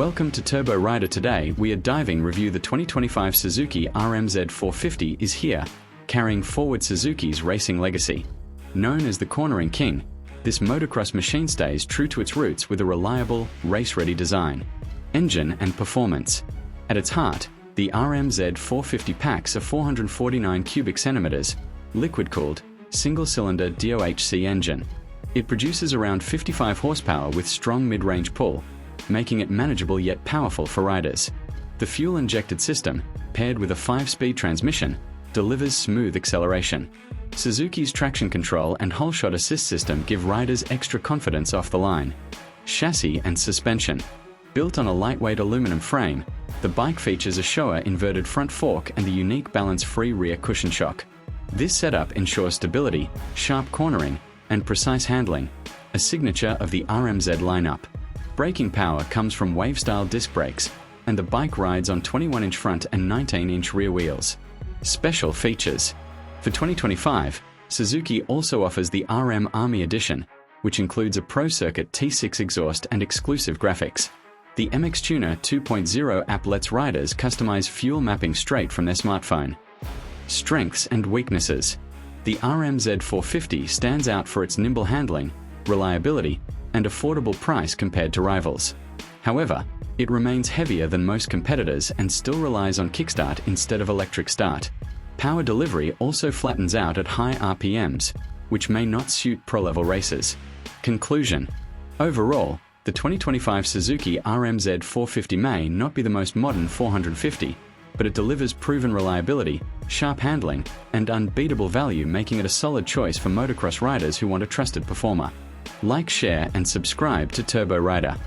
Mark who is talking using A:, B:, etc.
A: Welcome to Turbo Rider. Today we are diving review the 2025 Suzuki RM-Z450 is here, carrying forward Suzuki's racing legacy. Known as the cornering king, this motocross machine stays true to its roots with a reliable, race-ready design, engine and performance. At its heart, the RM-Z450 packs a 449 cubic centimeters, liquid-cooled, single-cylinder DOHC engine. It produces around 55 horsepower with strong mid-range pull, making it manageable yet powerful for riders. The fuel-injected system, paired with a 5-speed transmission, delivers smooth acceleration. Suzuki's traction control and whole-shot assist system give riders extra confidence off the line. Chassis and suspension. Built on a lightweight aluminum frame, the bike features a Showa inverted front fork and the unique balance-free rear cushion shock. This setup ensures stability, sharp cornering, and precise handling, a signature of the RM-Z lineup. Braking power comes from wave-style disc brakes, and the bike rides on 21-inch front and 19-inch rear wheels. Special features. For 2025, Suzuki also offers the RM Army Edition, which includes a Pro Circuit T6 exhaust and exclusive graphics. The MX Tuner 2.0 app lets riders customize fuel mapping straight from their smartphone. Strengths and weaknesses. The RM-Z450 stands out for its nimble handling, reliability, and affordable price compared to rivals. However, it remains heavier than most competitors and still relies on kickstart instead of electric start. Power delivery also flattens out at high RPMs, which may not suit pro-level races. Conclusion. Overall, the 2025 Suzuki RM-Z450 may not be the most modern 450, but it delivers proven reliability, sharp handling, and unbeatable value, making it a solid choice for motocross riders who want a trusted performer. Like, share, and subscribe to Turbo Rider.